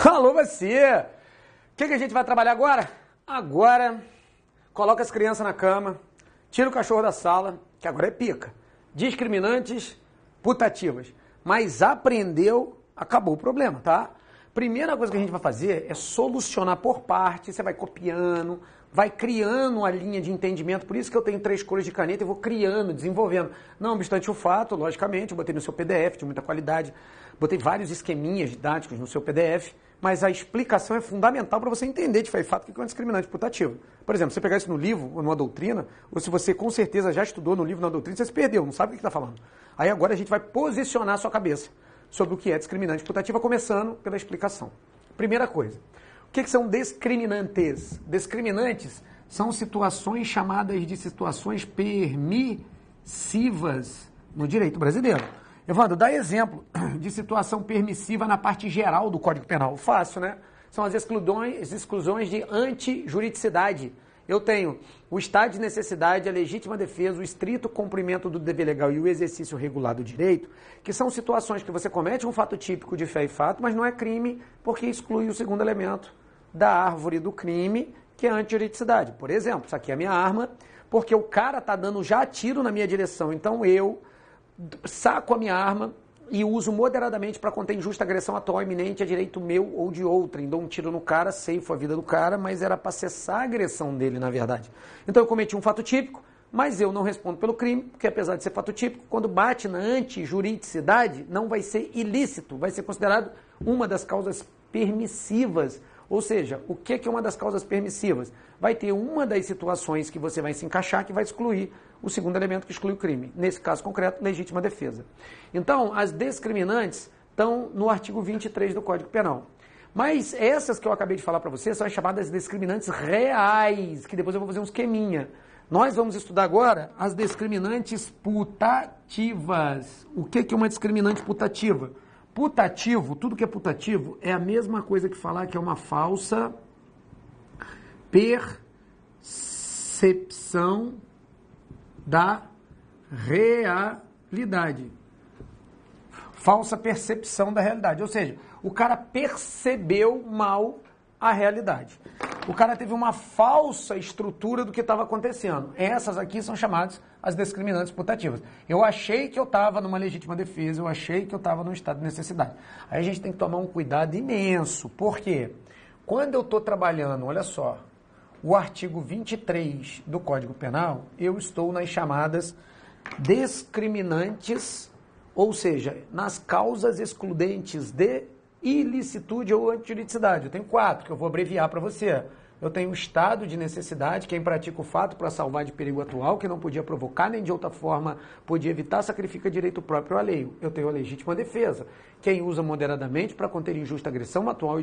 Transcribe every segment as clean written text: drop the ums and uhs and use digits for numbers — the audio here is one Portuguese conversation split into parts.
Alô, você! O que a gente vai trabalhar agora? Agora, coloca as crianças na cama, tira o cachorro da sala, que agora é pica. Discriminantes putativas. Mas aprendeu, acabou o problema, tá? Primeira coisa que a gente vai fazer é solucionar por parte. Você vai copiando, vai criando uma linha de entendimento. Por isso que eu tenho 3 cores de caneta e vou criando, desenvolvendo. Não obstante o fato, logicamente, eu botei no seu PDF de muita qualidade. Botei vários esqueminhas didáticos no seu PDF. Mas a explicação é fundamental para você entender de fato o que é um discriminante putativo. Por exemplo, você pegar isso no livro ou numa doutrina, ou se você com certeza já estudou no livro ou na doutrina, você se perdeu, não sabe o que está falando. Aí agora a gente vai posicionar a sua cabeça sobre o que é discriminante putativa, começando pela explicação. Primeira coisa, o que são discriminantes? Discriminantes são situações chamadas de situações permissivas no direito brasileiro. Evandro, dá exemplo de situação permissiva na parte geral do Código Penal. Fácil, né? São as exclusões de antijuridicidade. Eu tenho o estado de necessidade, a legítima defesa, o estrito cumprimento do dever legal e o exercício regular do direito, que são situações que você comete um fato típico de fé e fato, mas não é crime porque exclui o segundo elemento da árvore do crime, que é a antijuridicidade. Por exemplo, isso aqui é a minha arma, porque o cara tá dando já tiro na minha direção, então eu saco a minha arma e uso moderadamente para conter injusta agressão atual iminente a direito meu ou de outrem. Dou um tiro no cara, ceifo a vida do cara, mas era para cessar a agressão dele, na verdade. Então eu cometi um fato típico, mas eu não respondo pelo crime, porque apesar de ser fato típico, quando bate na antijuridicidade, não vai ser ilícito, vai ser considerado uma das causas permissivas. Ou seja, o que é uma das causas permissivas? Vai ter uma das situações que você vai se encaixar que vai excluir o segundo elemento que exclui o crime. Nesse caso concreto, legítima defesa. Então, as discriminantes estão no artigo 23 do Código Penal. Mas essas que eu acabei de falar para você são as chamadas discriminantes reais, que depois eu vou fazer um esqueminha. Nós vamos estudar agora as discriminantes putativas. O que é uma discriminante putativa? Putativo, tudo que é putativo, é a mesma coisa que falar que é uma falsa percepção da realidade. Falsa percepção da realidade. Ou seja, o cara percebeu mal a realidade. O cara teve uma falsa estrutura do que estava acontecendo. Essas aqui são chamadas as discriminantes putativas. Eu achei que eu estava numa legítima defesa, eu achei que eu estava num estado de necessidade. Aí a gente tem que tomar um cuidado imenso. Por quê? Quando eu estou trabalhando, olha só, o artigo 23 do Código Penal, eu estou nas chamadas discriminantes, ou seja, nas causas excludentes de ilicitude ou antijuridicidade. Eu tenho 4 que eu vou abreviar para você. Eu tenho o estado de necessidade, quem pratica o fato para salvar de perigo atual, que não podia provocar nem de outra forma podia evitar, sacrifica direito próprio alheio. Eu tenho a legítima defesa, quem usa moderadamente para conter injusta agressão atual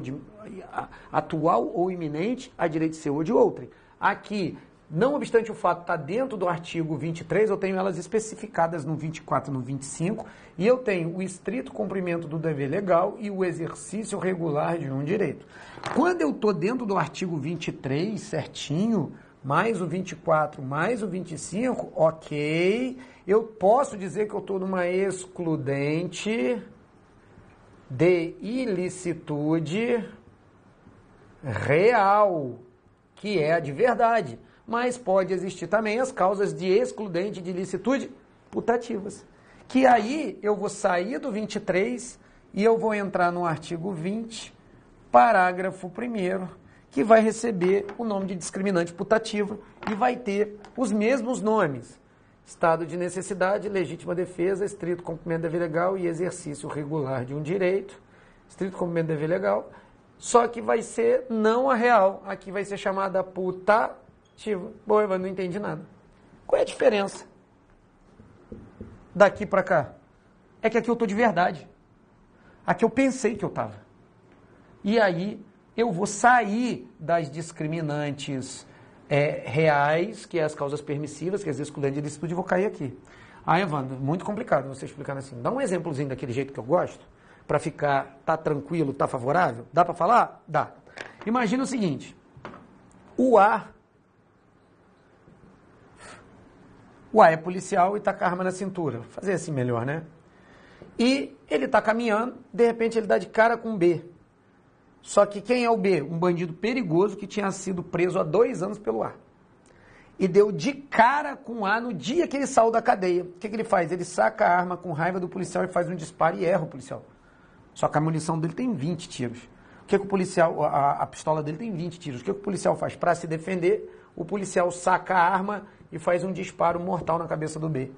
ou iminente a direito seu ou de outrem. Aqui, não obstante o fato estar dentro do artigo 23, eu tenho elas especificadas no 24 e no 25, e eu tenho o estrito cumprimento do dever legal e o exercício regular de um direito. Quando eu estou dentro do artigo 23, certinho, mais o 24, mais o 25, ok, eu posso dizer que eu estou numa excludente de ilicitude real, que é a de verdade. Mas pode existir também as causas de excludente de ilicitude putativas. Que aí eu vou sair do 23 e eu vou entrar no artigo 20, parágrafo 1º, que vai receber o nome de discriminante putativa e vai ter os mesmos nomes. Estado de necessidade, legítima defesa, estrito cumprimento do dever legal e exercício regular de um direito. Estrito cumprimento do dever legal, só que vai ser não a real. Aqui vai ser chamada putativa. Bom, eu não entendi nada. Qual é a diferença daqui para cá? É que aqui eu estou de verdade. Aqui eu pensei que eu estava. E aí eu vou sair das discriminantes reais, que é as causas permissivas, que é as excludentes de ilicitude, e vou cair aqui. Ah, Evandro, muito complicado você explicando assim. Dá um exemplozinho daquele jeito que eu gosto, para ficar, tá tranquilo, tá favorável? Dá para falar? Dá. Imagina o seguinte, o A é policial e tá com a arma na cintura. Vou fazer assim melhor, né? E ele tá caminhando, de repente ele dá de cara com B. Só que quem é o B? Um bandido perigoso que tinha sido preso há 2 anos pelo A. E deu de cara com o A no dia que ele saiu da cadeia. O que ele faz? Ele saca a arma com raiva do policial e faz um disparo e erra o policial. Só que a munição dele tem 20 tiros. O que o policial, a pistola dele tem 20 tiros. O que o policial faz? Para se defender, o policial saca a arma e faz um disparo mortal na cabeça do B.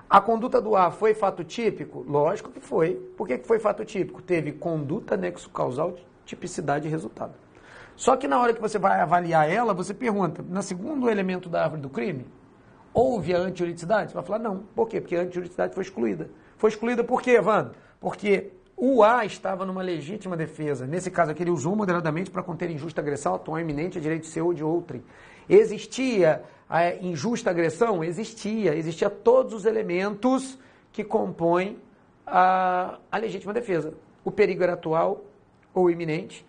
A conduta do A foi fato típico? Lógico que foi. Por que foi fato típico? Teve conduta, nexo causal, tipicidade e resultado. Só que na hora que você vai avaliar ela, você pergunta, no segundo elemento da árvore do crime, houve a antijuridicidade? Você vai falar, não. Por quê? Porque a antijuridicidade foi excluída. Foi excluída por quê, Evandro? Porque o A estava numa legítima defesa. Nesse caso aqui, ele usou moderadamente para conter injusta agressão, atuar iminente a direito seu ou de outrem. Existia a injusta agressão? Existia. Existia todos os elementos que compõem a legítima defesa. O perigo era atual ou iminente.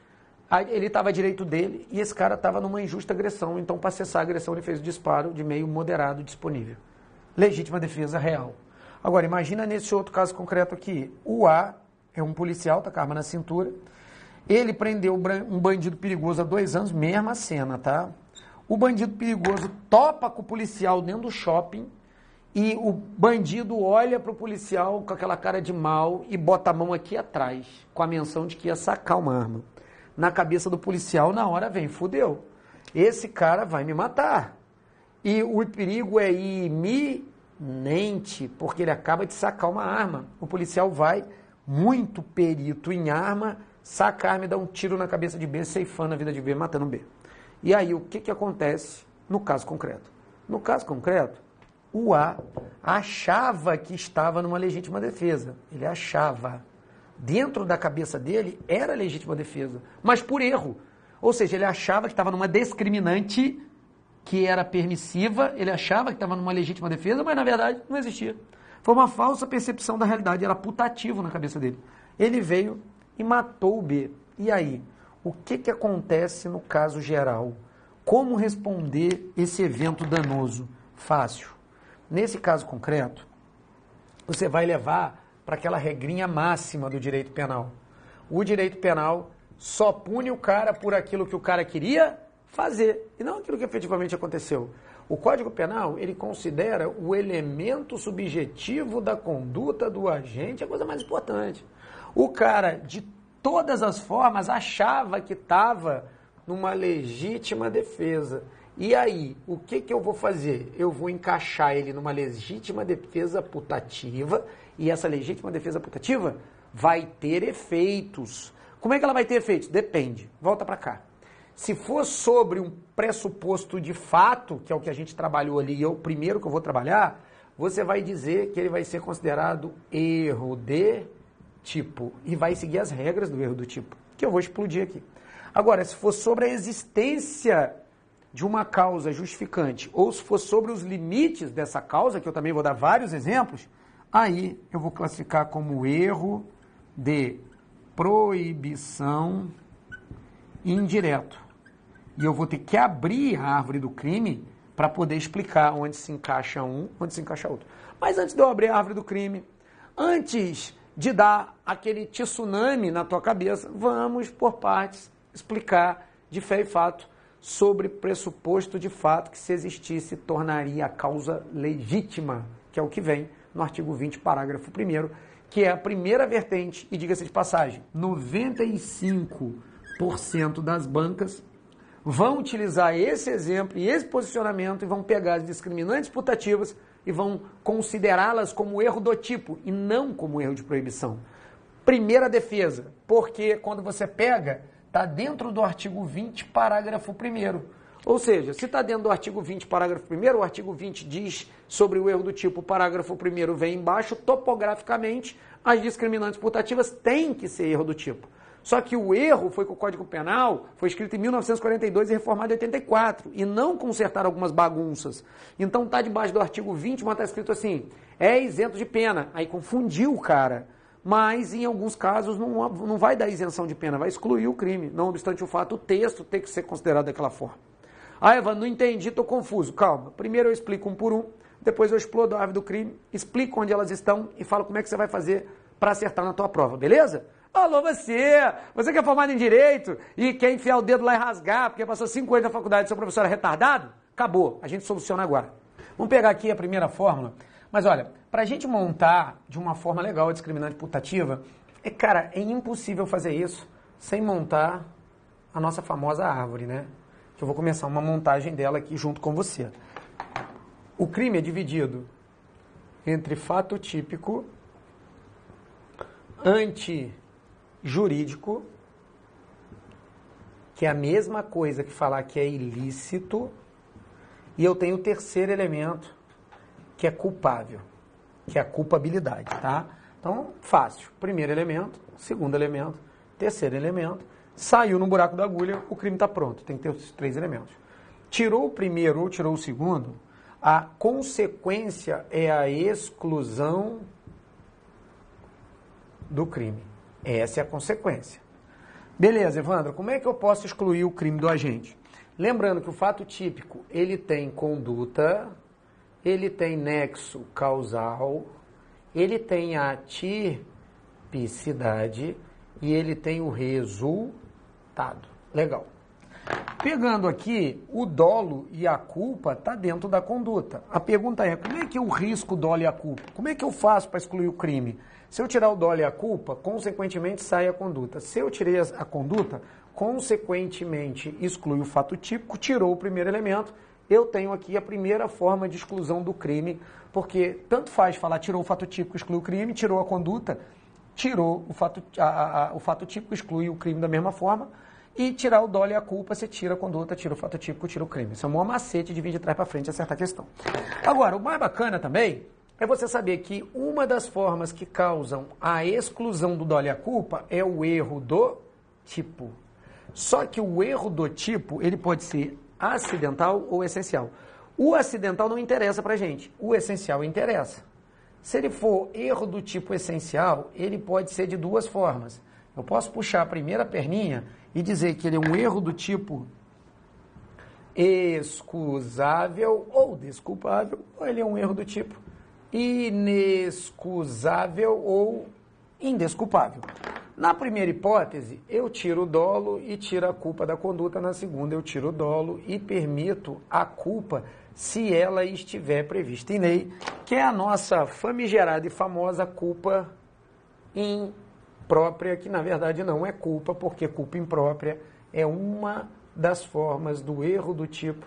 Ele estava a direito dele e esse cara estava numa injusta agressão. Então, para cessar a agressão, ele fez o disparo de meio moderado disponível. Legítima defesa real. Agora, imagina nesse outro caso concreto aqui. O A é um policial, tá com a arma na cintura. Ele prendeu um bandido perigoso há 2 anos, mesma cena, tá? O bandido perigoso topa com o policial dentro do shopping e o bandido olha para o policial com aquela cara de mal e bota a mão aqui atrás, com a menção de que ia sacar uma arma. Na cabeça do policial, na hora vem, fudeu. Esse cara vai me matar. E o perigo é iminente, porque ele acaba de sacar uma arma. O policial vai, muito perito em arma, saca a arma e dá um tiro na cabeça de B, ceifando a vida de B, matando B. E aí, o que acontece no caso concreto? No caso concreto, o A achava que estava numa legítima defesa. Ele achava. Dentro da cabeça dele, era legítima defesa, mas por erro. Ou seja, ele achava que estava numa discriminante que era permissiva, ele achava que estava numa legítima defesa, mas na verdade não existia. Foi uma falsa percepção da realidade, era putativo na cabeça dele. Ele veio e matou o B. E aí, o que acontece no caso geral? Como responder esse evento danoso? Fácil. Nesse caso concreto, você vai levar para aquela regrinha máxima do direito penal. O direito penal só pune o cara por aquilo que o cara queria fazer, e não aquilo que efetivamente aconteceu. O Código Penal, ele considera o elemento subjetivo da conduta do agente a coisa mais importante. O cara, de todas as formas, achava que estava numa legítima defesa. E aí, o que eu vou fazer? Eu vou encaixar ele numa legítima defesa putativa, e essa legítima defesa putativa vai ter efeitos. Como é que ela vai ter efeitos? Depende. Volta para cá. Se for sobre um pressuposto de fato, que é o que a gente trabalhou ali, e é o primeiro que eu vou trabalhar, você vai dizer que ele vai ser considerado erro de tipo, e vai seguir as regras do erro do tipo, que eu vou explodir aqui. Agora, se for sobre a existência de uma causa justificante, ou se for sobre os limites dessa causa, que eu também vou dar vários exemplos, aí eu vou classificar como erro de proibição indireto. E eu vou ter que abrir a árvore do crime para poder explicar onde se encaixa um, onde se encaixa outro. Mas antes de eu abrir a árvore do crime, antes de dar aquele tsunami na tua cabeça, vamos por partes explicar de fé e fato sobre pressuposto de fato que se existisse tornaria a causa legítima, que é o que vem no artigo 20, parágrafo 1º, que é a primeira vertente, e diga-se de passagem, 95% das bancas vão utilizar esse exemplo e esse posicionamento e vão pegar as discriminantes putativas e vão considerá-las como erro do tipo e não como erro de proibição. Primeira defesa, porque quando você pega, está dentro do artigo 20, parágrafo 1º. Ou seja, se está dentro do artigo 20, parágrafo 1º, o artigo 20 diz sobre o erro do tipo, o parágrafo 1º vem embaixo, topograficamente, as discriminantes putativas têm que ser erro do tipo. Só que o erro foi que o Código Penal foi escrito em 1942 e reformado em 84, e não consertaram algumas bagunças. Então está debaixo do artigo 20, mas está escrito assim, é isento de pena. Aí confundiu o cara. Mas em alguns casos não vai dar isenção de pena, vai excluir o crime. Não obstante o fato, o texto tem que ser considerado daquela forma. Ah, Evandro, não entendi, estou confuso. Calma, primeiro eu explico um por um, depois eu explodo a árvore do crime, explico onde elas estão e falo como é que você vai fazer para acertar na tua prova, beleza? Alô, você que é formado em Direito e quer enfiar o dedo lá e rasgar porque passou 5 anos na faculdade e seu professor é retardado? Acabou, a gente soluciona agora. Vamos pegar aqui a primeira fórmula. Mas olha, para a gente montar de uma forma legal a discriminante putativa, cara, é impossível fazer isso sem montar a nossa famosa árvore, né? Que eu vou começar uma montagem dela aqui junto com você. O crime é dividido entre fato típico, antijurídico, que é a mesma coisa que falar que é ilícito, e eu tenho o terceiro elemento, que é culpável, que é a culpabilidade, tá? Então, fácil. Primeiro elemento, segundo elemento, terceiro elemento, saiu no buraco da agulha, o crime está pronto, tem que ter os 3 elementos. Tirou o primeiro ou tirou o segundo, a consequência é a exclusão do crime. Essa é a consequência. Beleza, Evandro, como é que eu posso excluir o crime do agente? Lembrando que o fato típico, ele tem conduta, ele tem nexo causal, ele tem a tipicidade e ele tem o resultado. Legal. Pegando aqui, o dolo e a culpa está dentro da conduta. A pergunta é, como é que eu risco o dolo e a culpa? Como é que eu faço para excluir o crime? Se eu tirar o dolo e a culpa, consequentemente sai a conduta. Se eu tirei a conduta, consequentemente exclui o fato típico, tirou o primeiro elemento, eu tenho aqui a primeira forma de exclusão do crime, porque tanto faz falar tirou o fato típico, exclui o crime, tirou a conduta, tirou o fato típico, exclui o crime da mesma forma, e tirar o dolo e a culpa, você tira a conduta, tira o fato típico, tira o crime. Isso é um maior macete de vir de trás para frente e acertar a questão. Agora, o mais bacana também é você saber que uma das formas que causam a exclusão do dolo e a culpa é o erro do tipo. Só que o erro do tipo, ele pode ser acidental ou essencial. O acidental não interessa pra gente, o essencial interessa. Se ele for erro do tipo essencial, ele pode ser de 2 formas. Eu posso puxar a primeira perninha e dizer que ele é um erro do tipo excusável ou desculpável, ou ele é um erro do tipo inexcusável ou indesculpável. Na primeira hipótese, eu tiro o dolo e tiro a culpa da conduta. Na segunda, eu tiro o dolo e permito a culpa se ela estiver prevista em lei, que é a nossa famigerada e famosa culpa imprópria, que na verdade não é culpa, porque culpa imprópria é uma das formas do erro do tipo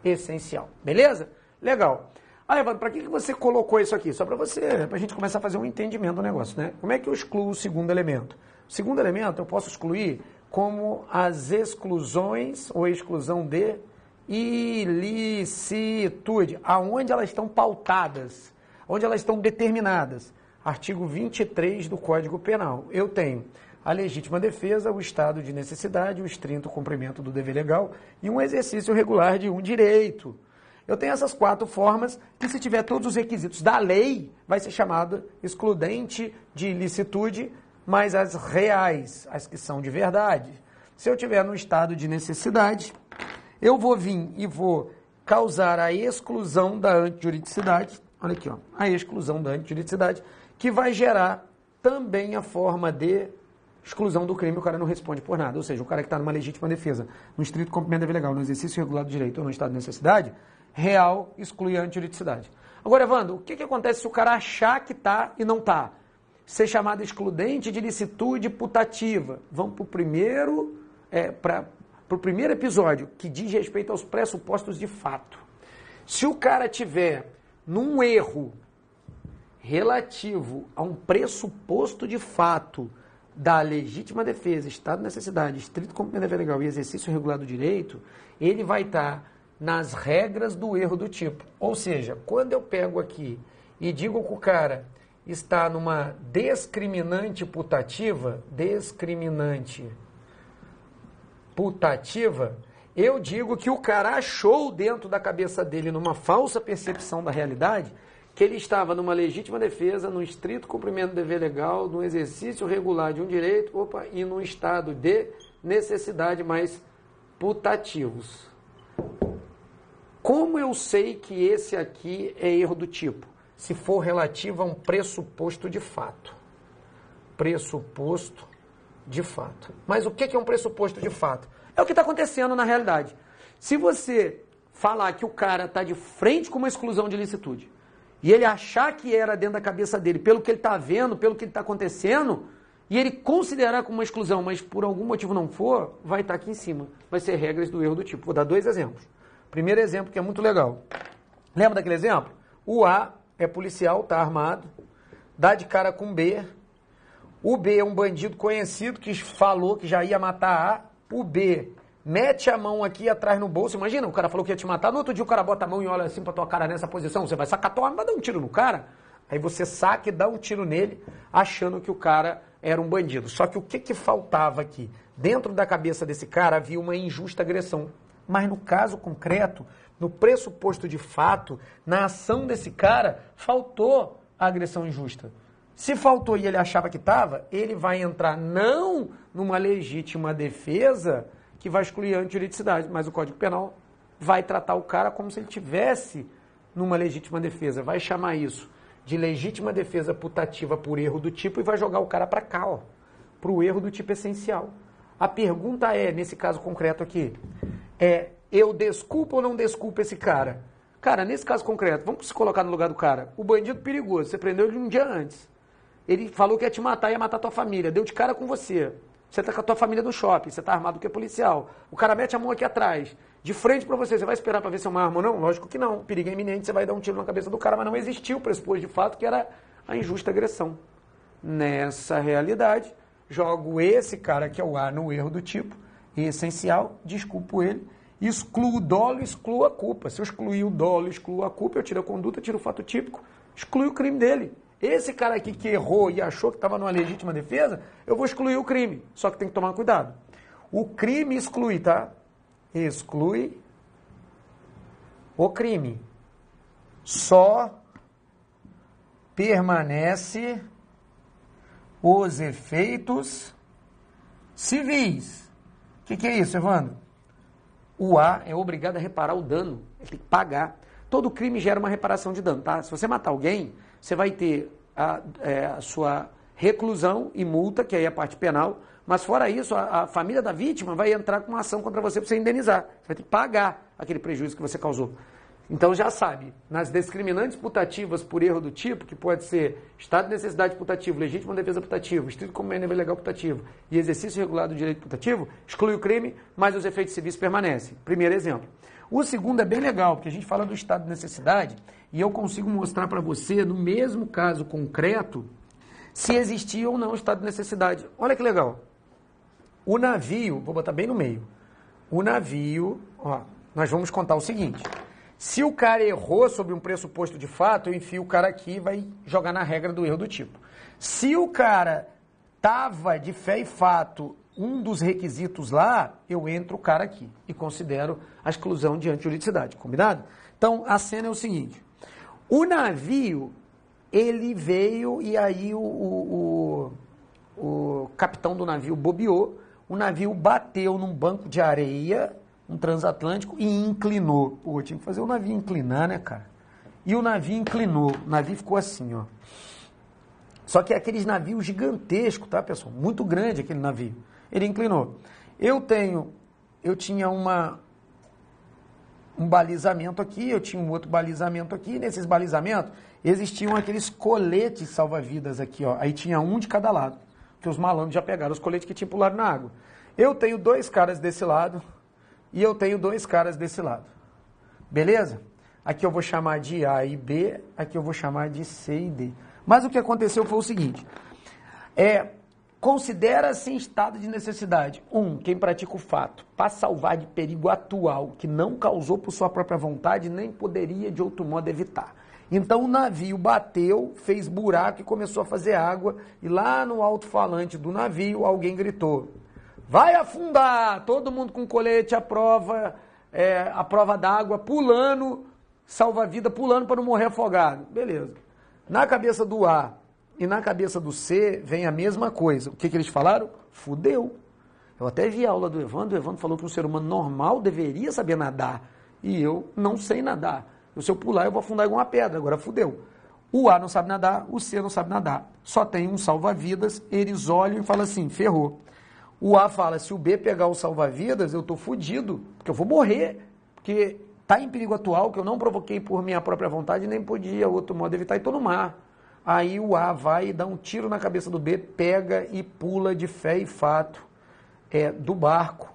essencial. Beleza? Legal. Evandro, para que você colocou isso aqui? Só para a gente começar a fazer um entendimento do negócio, né? Como é que eu excluo o segundo elemento? O segundo elemento eu posso excluir como as exclusões ou exclusão de ilicitude, aonde elas estão pautadas, onde elas estão determinadas. Artigo 23 do Código Penal. Eu tenho a legítima defesa, o estado de necessidade, o estrito cumprimento do dever legal e um exercício regular de um direito. Eu tenho essas 4 formas que, se tiver todos os requisitos da lei, vai ser chamada excludente de ilicitude, mas as reais, as que são de verdade. Se eu tiver no estado de necessidade, eu vou vir e vou causar a exclusão da antijuridicidade, olha aqui, ó, a exclusão da antijuridicidade, que vai gerar também a forma de exclusão do crime, o cara não responde por nada. Ou seja, o cara que está numa legítima defesa, no estrito cumprimento do dever legal, no exercício regular do direito ou no estado de necessidade, real exclui a antijuridicidade. Agora, Evandro, o que acontece se o cara achar que está e não está? Ser chamado excludente de licitude putativa. Vamos para o primeiro episódio, que diz respeito aos pressupostos de fato. Se o cara tiver num erro relativo a um pressuposto de fato da legítima defesa, estado de necessidade, estrito cumprimento do dever legal e exercício regular do direito, ele vai estar nas regras do erro do tipo. Ou seja, quando eu pego aqui e digo que o cara está numa discriminante putativa, eu digo que o cara achou dentro da cabeça dele, numa falsa percepção da realidade, que ele estava numa legítima defesa, num estrito cumprimento do dever legal, num exercício regular de um direito, e num estado de necessidade mais putativos. Como eu sei que esse aqui é erro do tipo? Se for relativo a um pressuposto de fato. Pressuposto de fato. Mas o que é um pressuposto de fato? É o que está acontecendo na realidade. Se você falar que o cara está de frente com uma exclusão de ilicitude e ele achar que era dentro da cabeça dele, pelo que ele está vendo, pelo que está acontecendo, e ele considerar como uma exclusão, mas por algum motivo não for, vai estar aqui em cima. Vai ser regras do erro do tipo. Vou dar 2 exemplos. Primeiro exemplo que é muito legal. Lembra daquele exemplo? O A é policial, está armado, dá de cara com B. O B é um bandido conhecido que falou que já ia matar A. O B mete a mão aqui atrás no bolso. Imagina, o cara falou que ia te matar. No outro dia o cara bota a mão e olha assim pra tua cara nessa posição. Você vai sacar tua arma, vai dar um tiro no cara. Aí você saca e dá um tiro nele, achando que o cara era um bandido. Só que o que faltava aqui? Dentro da cabeça desse cara havia uma injusta agressão. Mas no caso concreto, no pressuposto de fato, na ação desse cara, faltou a agressão injusta. Se faltou e ele achava que estava, ele vai entrar não numa legítima defesa que vai excluir a antijuridicidade, mas o Código Penal vai tratar o cara como se ele tivesse numa legítima defesa. Vai chamar isso de legítima defesa putativa por erro do tipo e vai jogar o cara para cá, ó, para o erro do tipo essencial. A pergunta é, nesse caso concreto aqui, eu desculpo ou não desculpo esse cara? Cara, nesse caso concreto, vamos se colocar no lugar do cara. O bandido perigoso, você prendeu ele um dia antes. Ele falou que ia te matar, ia matar tua família, deu de cara com você. Você tá com a tua família no shopping, você tá armado porque é policial. O cara mete a mão aqui atrás, de frente pra você vai esperar pra ver se é uma arma ou não? Lógico que não. Perigo é iminente, você vai dar um tiro na cabeça do cara, mas não existiu o pressuposto de fato que era a injusta agressão. Nessa realidade, jogo esse cara que é o A no erro do tipo, essencial, desculpo ele, excluo o dolo, excluo a culpa. Se eu excluir o dolo, excluo a culpa, eu tiro a conduta, tiro o fato típico, excluo o crime dele. Esse cara aqui que errou e achou que estava numa legítima defesa, eu vou excluir o crime. Só que tem que tomar cuidado. O crime exclui, tá? Exclui o crime. Só permanece os efeitos civis. O que é isso, Evandro? O A é obrigado a reparar o dano. Ele tem que pagar. Todo crime gera uma reparação de dano, tá? Se você matar alguém, você vai ter a sua reclusão e multa, que aí é a parte penal, mas fora isso, a família da vítima vai entrar com uma ação contra você para você indenizar. Você vai ter que pagar aquele prejuízo que você causou. Então já sabe, nas discriminantes putativas por erro do tipo, que pode ser estado de necessidade putativo, legítima defesa putativo, estrito como nível legal putativo e exercício regular do direito putativo, exclui o crime, mas os efeitos civis permanecem. Primeiro exemplo. O segundo é bem legal, porque a gente fala do estado de necessidade e eu consigo mostrar para você, no mesmo caso concreto, se existia ou não o estado de necessidade. Olha que legal. O navio, vou botar bem no meio, o navio, ó, nós vamos contar o seguinte, se o cara errou sobre um pressuposto de fato, eu enfio o cara aqui e vai jogar na regra do erro do tipo. Se o cara estava de fé e fato um dos requisitos lá, eu entro o cara aqui e considero a exclusão de antijuridicidade, combinado? Então, a cena é o seguinte, o navio, ele veio e aí o capitão do navio bobeou, o navio bateu num banco de areia, um transatlântico, e inclinou. Pô, tinha que fazer o navio inclinar, né, cara? E o navio inclinou, o navio ficou assim, ó. Só que é aqueles navios gigantescos, tá, pessoal? Muito grande aquele navio. Ele inclinou. Eu tinha um balizamento aqui, eu tinha um outro balizamento aqui, nesses balizamentos existiam aqueles coletes salva-vidas aqui, ó. Aí tinha um de cada lado, que os malandros já pegaram os coletes que tinham pulado na água. Eu tenho 2 caras desse lado e eu tenho 2 caras desse lado. Beleza? Aqui eu vou chamar de A e B, aqui eu vou chamar de C e D. Mas o que aconteceu foi o seguinte, considera-se em estado de necessidade, quem pratica o fato, para salvar de perigo atual, que não causou por sua própria vontade, nem poderia de outro modo evitar. Então o navio bateu, fez buraco e começou a fazer água, e lá no alto-falante do navio alguém gritou, vai afundar, todo mundo com colete à prova d'água, pulando, salva-vida pulando para não morrer afogado. Beleza. Na cabeça do A e na cabeça do C vem a mesma coisa. O que eles falaram? Fudeu. Eu até vi a aula do Evandro, o Evandro falou que um ser humano normal deveria saber nadar. E eu não sei nadar. Se eu pular, eu vou afundar igual uma pedra. Agora fudeu. O A não sabe nadar, o C não sabe nadar. Só tem um salva-vidas, eles olham e falam assim, ferrou. O A fala, se o B pegar o salva-vidas, eu tô fudido, porque eu vou morrer, porque tá em perigo atual, que eu não provoquei por minha própria vontade, nem podia outro modo evitar, e tô no mar. Aí o A vai e dá um tiro na cabeça do B, pega e pula de fé e fato do barco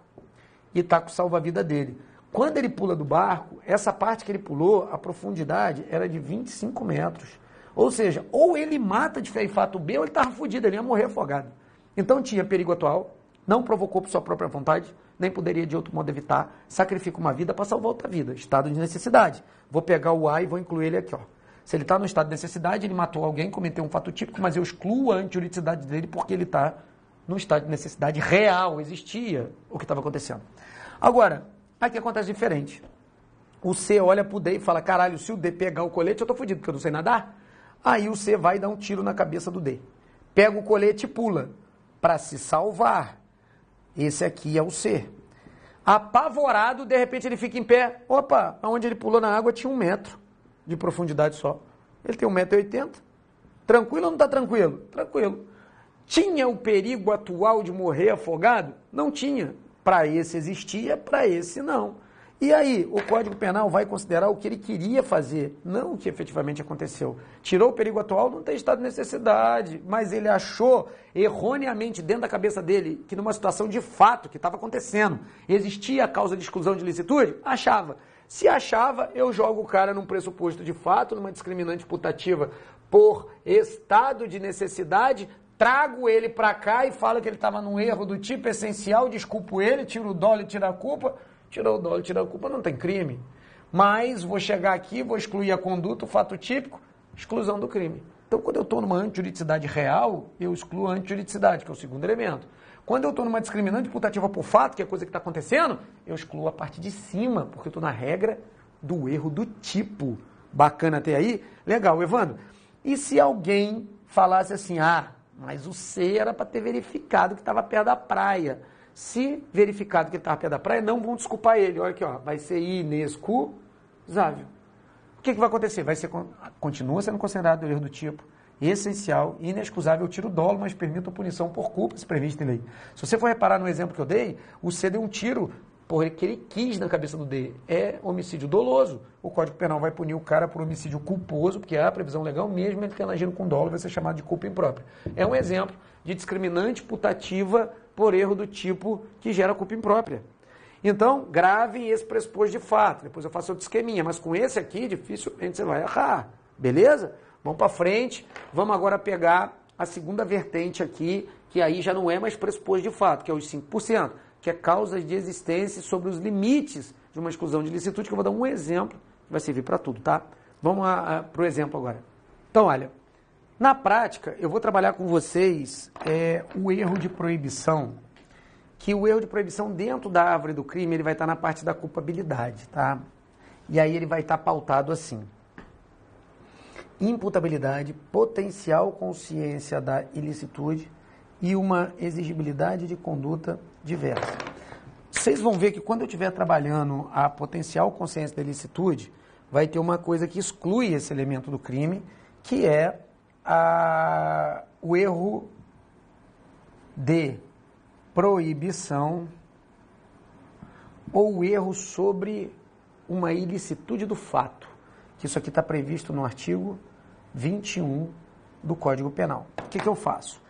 e tá com o salva-vida dele. Quando ele pula do barco, essa parte que ele pulou, a profundidade era de 25 metros. Ou seja, ou ele mata de fé e fato o B, ou ele estava fudido, ele ia morrer afogado. Então tinha perigo atual, não provocou por sua própria vontade, nem poderia de outro modo evitar, sacrifica uma vida para salvar outra vida, estado de necessidade. Vou pegar o A e vou incluir ele aqui, ó. Se ele está no estado de necessidade, ele matou alguém, cometeu um fato típico, mas eu excluo a antijuridicidade dele porque ele está no estado de necessidade real, existia o que estava acontecendo. Agora, aqui acontece diferente. O C olha pro D e fala, caralho, se o D pegar o colete, eu tô fudido, porque eu não sei nadar. Aí o C vai dar um tiro na cabeça do D. Pega o colete e pula, para se salvar. Esse aqui é o C. Apavorado, de repente ele fica em pé. Opa, onde ele pulou na água tinha 1 metro de profundidade só. Ele tem 1,80 m. Tranquilo ou não está tranquilo? Tranquilo. Tinha o perigo atual de morrer afogado? Não tinha. Para esse existia, para esse não. E aí, o Código Penal vai considerar o que ele queria fazer, não o que efetivamente aconteceu. Tirou o perigo atual, não tem estado de necessidade, mas ele achou erroneamente dentro da cabeça dele que numa situação de fato que estava acontecendo, existia a causa de exclusão de licitude? Achava. Se achava, eu jogo o cara num pressuposto de fato, numa discriminante putativa por estado de necessidade, trago ele para cá e falo que ele estava num erro do tipo essencial, desculpo ele, tiro o dolo e tiro a culpa. Tirou o dolo, tirou a culpa, não tem crime. Mas vou chegar aqui, vou excluir a conduta, o fato típico, exclusão do crime. Então, quando eu estou numa antijuridicidade real, eu excluo a antijuridicidade, que é o segundo elemento. Quando eu estou numa discriminante putativa por fato, que é a coisa que está acontecendo, eu excluo a parte de cima, porque eu estou na regra do erro do tipo. Bacana até aí? Legal, Evandro. E se alguém falasse assim, mas o C era para ter verificado que estava perto da praia. Se verificado que ele estava perto da praia, não vão desculpar ele. Olha aqui, ó, vai ser inexcusável. O que vai acontecer? Continua sendo considerado erro do tipo essencial, inexcusável, eu tiro o dolo, mas permito a punição por culpas previstas em lei. Se você for reparar no exemplo que eu dei, o C deu um tiro porque ele quis na cabeça do D. É homicídio doloso. O Código Penal vai punir o cara por homicídio culposo, porque é a previsão legal, mesmo ele tendo agido com dolo, vai ser chamado de culpa imprópria. É um exemplo de discriminante putativa por erro do tipo que gera culpa imprópria. Então, gravem esse pressuposto de fato. Depois eu faço outro esqueminha, mas com esse aqui, dificilmente você vai errar. Beleza? Vamos para frente. Vamos agora pegar a segunda vertente aqui, que aí já não é mais pressuposto de fato, que é os 5%, que é causas de existência sobre os limites de uma exclusão de licitude, que eu vou dar um exemplo, que vai servir para tudo, tá? Vamos para o exemplo agora. Então, olha, na prática, eu vou trabalhar com vocês o erro de proibição, que o erro de proibição dentro da árvore do crime, ele vai estar na parte da culpabilidade, tá? E aí ele vai estar pautado assim: imputabilidade, potencial consciência da ilicitude e uma exigibilidade de conduta diversa. Vocês vão ver que quando eu estiver trabalhando a potencial consciência da ilicitude, vai ter uma coisa que exclui esse elemento do crime, que é o erro de proibição ou o erro sobre uma ilicitude do fato, que isso aqui está previsto no artigo 21 do Código Penal. O que eu faço?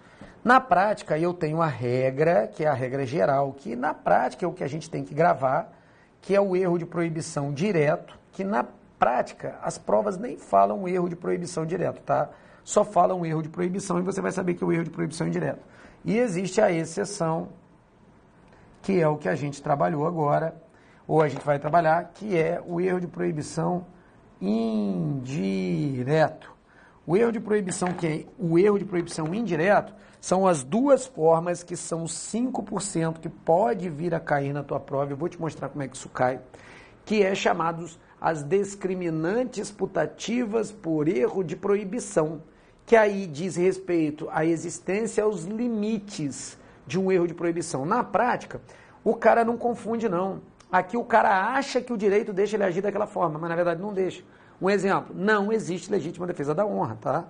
Na prática, eu tenho a regra, que é a regra geral, que na prática é o que a gente tem que gravar, que é o erro de proibição direto, que na prática as provas nem falam erro de proibição direto, tá? Só falam erro de proibição e você vai saber que é o erro de proibição indireto. E existe a exceção, que é o que a gente trabalhou agora, ou a gente vai trabalhar, que é o erro de proibição indireto. O erro de proibição, que é o erro de proibição indireto, são as duas formas que são os 5% que pode vir a cair na tua prova. Eu vou te mostrar como é que isso cai, que é chamados as discriminantes putativas por erro de proibição, que aí diz respeito à existência aos limites de um erro de proibição. Na prática, o cara não confunde, não. Aqui o cara acha que o direito deixa ele agir daquela forma, mas na verdade não deixa. Um exemplo, não existe legítima defesa da honra, tá?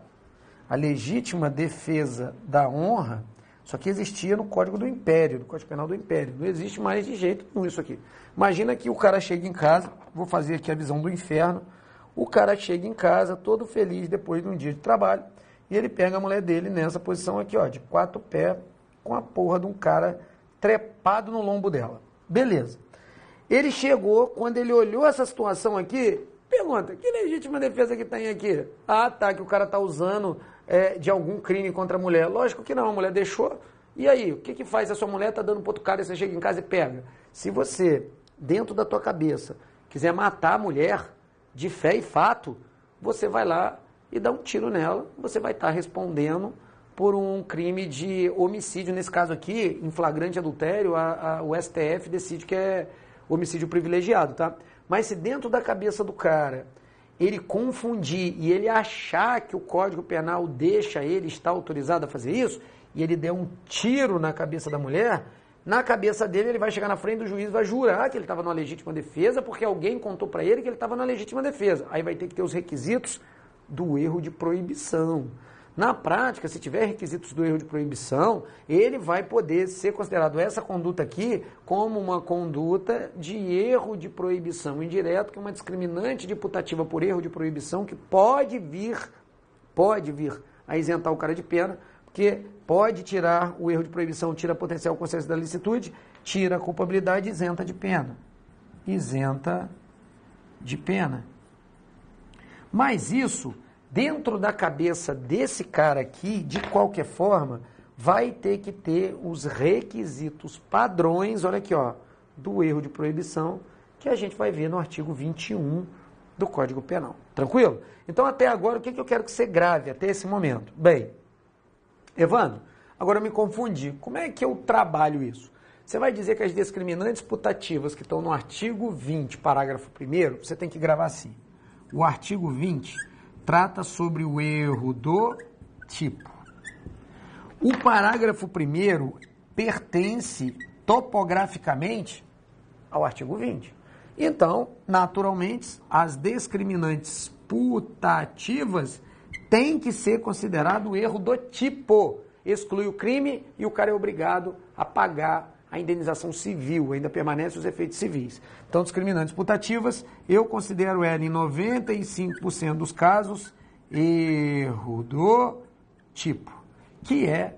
A legítima defesa da honra Isso aqui existia no Código do Império, no Código Penal do Império. Não existe mais de jeito nenhum isso aqui. Imagina que o cara chega em casa, vou fazer aqui a visão do inferno, o cara chega em casa todo feliz depois de um dia de trabalho, e ele pega a mulher dele nessa posição aqui, ó, de 4 pés, com a porra de um cara trepado no lombo dela. Beleza. Ele chegou, quando ele olhou essa situação aqui, pergunta, que legítima defesa que tem aqui? Ah, tá, que o cara tá usando de algum crime contra a mulher. Lógico que não, a mulher deixou. E aí, o que faz? A sua mulher tá dando pro outro cara e você chega em casa e pega. Se você, dentro da tua cabeça, quiser matar a mulher de fé e fato, você vai lá e dá um tiro nela, você vai estar respondendo por um crime de homicídio. Nesse caso aqui, em flagrante adultério, o STF decide que é homicídio privilegiado, tá? Mas se dentro da cabeça do cara ele confundir e ele achar que o Código Penal deixa ele estar autorizado a fazer isso, e ele der um tiro na cabeça da mulher, na cabeça dele ele vai chegar na frente do juiz e vai jurar que ele estava numa legítima defesa porque alguém contou para ele que ele estava na legítima defesa. Aí vai ter que ter os requisitos do erro de proibição. Na prática, se tiver requisitos do erro de proibição, ele vai poder ser considerado essa conduta aqui como uma conduta de erro de proibição indireto, que é uma discriminante de putativa por erro de proibição que pode vir a isentar o cara de pena, porque pode tirar o erro de proibição, tira a potencial consciência da licitude, tira a culpabilidade, isenta de pena. Isenta de pena. Mas isso, dentro da cabeça desse cara aqui, de qualquer forma, vai ter que ter os requisitos padrões, olha aqui, ó, do erro de proibição, que a gente vai ver no artigo 21 do Código Penal. Tranquilo? Então, até agora, o que eu quero que você grave até esse momento? Bem, Evandro, agora eu me confundi. Como é que eu trabalho isso? Você vai dizer que as discriminantes putativas que estão no artigo 20, parágrafo 1º, você tem que gravar assim. O artigo 20 trata sobre o erro do tipo. O parágrafo 1º pertence topograficamente ao artigo 20. Então, naturalmente, as discriminantes putativas têm que ser considerado o erro do tipo. Exclui o crime e o cara é obrigado a pagar a indenização civil, ainda permanece os efeitos civis. Então, discriminantes putativas, eu considero ela, em 95% dos casos, erro do tipo, que é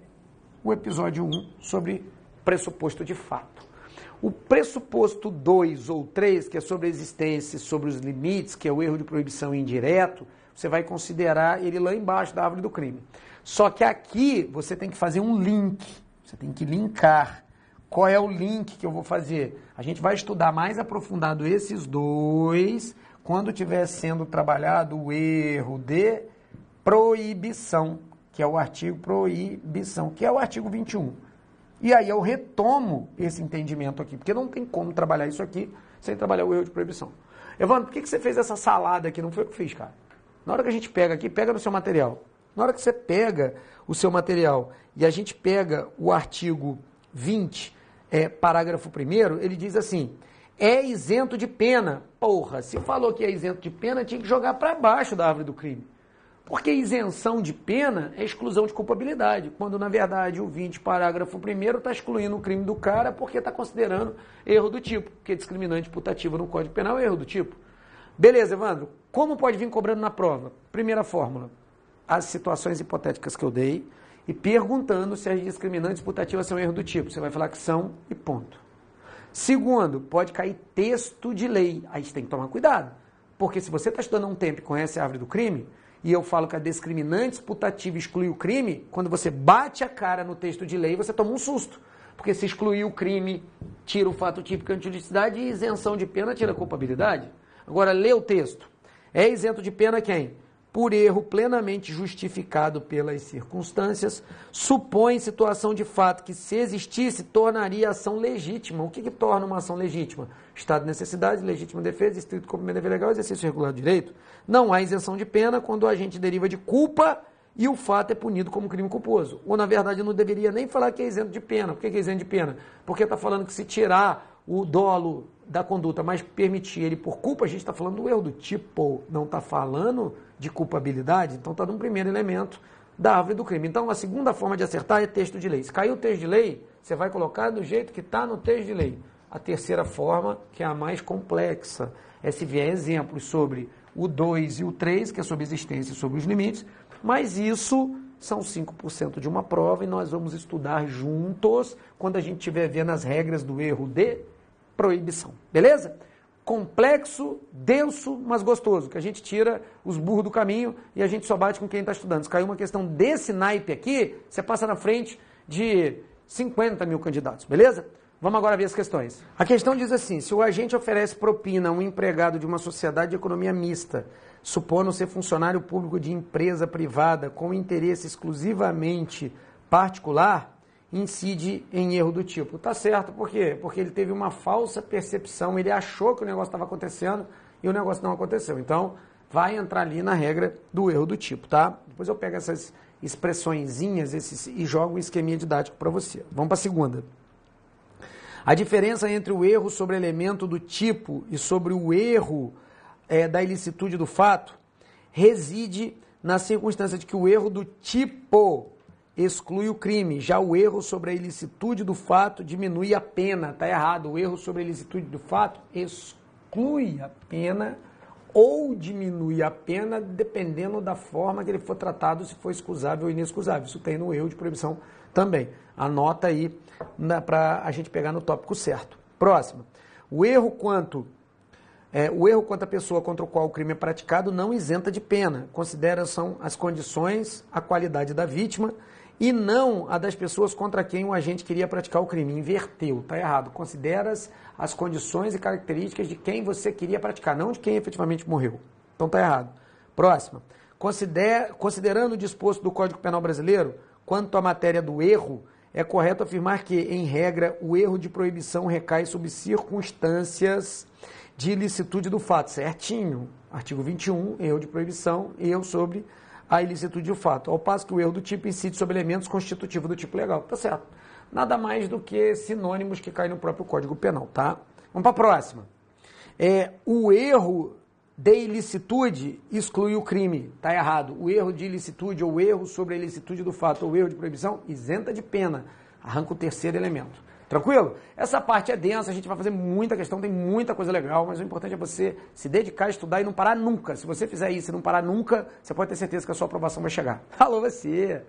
o episódio 1 sobre pressuposto de fato. O pressuposto 2 ou 3, que é sobre a existência, sobre os limites, que é o erro de proibição indireto, você vai considerar ele lá embaixo da árvore do crime. Só que aqui você tem que fazer um link, você tem que linkar. Qual é o link que eu vou fazer? A gente vai estudar mais aprofundado esses dois quando estiver sendo trabalhado o erro de proibição, que é o artigo proibição, que é o artigo 21. E aí eu retomo esse entendimento aqui, porque não tem como trabalhar isso aqui sem trabalhar o erro de proibição. Evandro, por que você fez essa salada aqui? Não foi eu que fiz, cara. Na hora que a gente pega aqui, pega no seu material. Na hora que você pega o seu material e a gente pega o artigo 20, parágrafo 1º, ele diz assim, é isento de pena. Porra, se falou que é isento de pena, tinha que jogar para baixo da árvore do crime. Porque isenção de pena é exclusão de culpabilidade, quando na verdade o 20, parágrafo 1º, está excluindo o crime do cara porque está considerando erro do tipo, porque discriminante putativa no Código Penal é erro do tipo. Beleza, Evandro, como pode vir cobrando na prova? Primeira fórmula, as situações hipotéticas que eu dei e perguntando se as discriminantes putativas são erro do tipo. Você vai falar que são e ponto. Segundo, pode cair texto de lei. Aí você tem que tomar cuidado, porque se você está estudando há um tempo e conhece a árvore do crime, e eu falo que a discriminante putativa exclui o crime, quando você bate a cara no texto de lei, você toma um susto. Porque se excluir o crime, tira o fato típico de antilicidade e isenção de pena tira a culpabilidade. Agora, lê o texto. É isento de pena quem? Por erro plenamente justificado pelas circunstâncias, supõe situação de fato que, se existisse, tornaria a ação legítima. O que torna uma ação legítima? Estado de necessidade, legítima defesa, estrito cumprimento do dever legal, exercício regular do direito. Não há isenção de pena quando o agente deriva de culpa e o fato é punido como crime culposo. Ou, na verdade, não deveria nem falar que é isento de pena. Por que é isento de pena? Porque está falando que se tirar o dolo da conduta, mas permitir ele por culpa, a gente está falando do erro do tipo, não está falando de culpabilidade, então está no primeiro elemento da árvore do crime. Então, a segunda forma de acertar é texto de lei. Se caiu o texto de lei, você vai colocar do jeito que está no texto de lei. A terceira forma, que é a mais complexa, é se vier exemplos sobre o 2 e o 3, que é sobre existência e sobre os limites, mas isso são 5% de uma prova e nós vamos estudar juntos quando a gente estiver vendo as regras do erro de proibição. Beleza? Complexo, denso, mas gostoso, que a gente tira os burros do caminho e a gente só bate com quem está estudando. Se caiu uma questão desse naipe aqui, você passa na frente de 50 mil candidatos, beleza? Vamos agora ver as questões. A questão diz assim: se o agente oferece propina a um empregado de uma sociedade de economia mista, supondo ser funcionário público de empresa privada com interesse exclusivamente particular, incide em erro do tipo. Tá certo, por quê? Porque ele teve uma falsa percepção, ele achou que o negócio estava acontecendo e o negócio não aconteceu. Então, vai entrar ali na regra do erro do tipo, tá? Depois eu pego essas expressõezinhas e jogo um esqueminha didático para você. Vamos para a segunda. A diferença entre o erro sobre elemento do tipo e sobre o erro da ilicitude do fato reside na circunstância de que o erro do tipo exclui o crime, já o erro sobre a ilicitude do fato diminui a pena. Está errado, o erro sobre a ilicitude do fato exclui a pena ou diminui a pena, dependendo da forma que ele for tratado, se for excusável ou inexcusável. Isso tem no erro de proibição também. Anota aí para a gente pegar no tópico certo. Próximo. O erro quanto à pessoa contra o qual o crime é praticado não isenta de pena. Considera-são as condições, a qualidade da vítima e não a das pessoas contra quem o agente queria praticar o crime. Inverteu, está errado. Considera-se as condições e características de quem você queria praticar, não de quem efetivamente morreu. Então está errado. Próxima. Considerando o disposto do Código Penal brasileiro, quanto à matéria do erro, é correto afirmar que, em regra, o erro de proibição recai sobre circunstâncias de ilicitude do fato. Certinho. Artigo 21, erro de proibição, erro sobre a ilicitude do fato. Ao passo que o erro do tipo incide sobre elementos constitutivos do tipo legal. Tá certo. Nada mais do que sinônimos que caem no próprio Código Penal, tá? Vamos para a próxima. O erro de ilicitude exclui o crime. Está errado. O erro de ilicitude ou o erro sobre a ilicitude do fato ou o erro de proibição isenta de pena. Arranca o terceiro elemento. Tranquilo? Essa parte é densa, a gente vai fazer muita questão, tem muita coisa legal, mas o importante é você se dedicar a estudar e não parar nunca. Se você fizer isso e não parar nunca, você pode ter certeza que a sua aprovação vai chegar. Alô, você!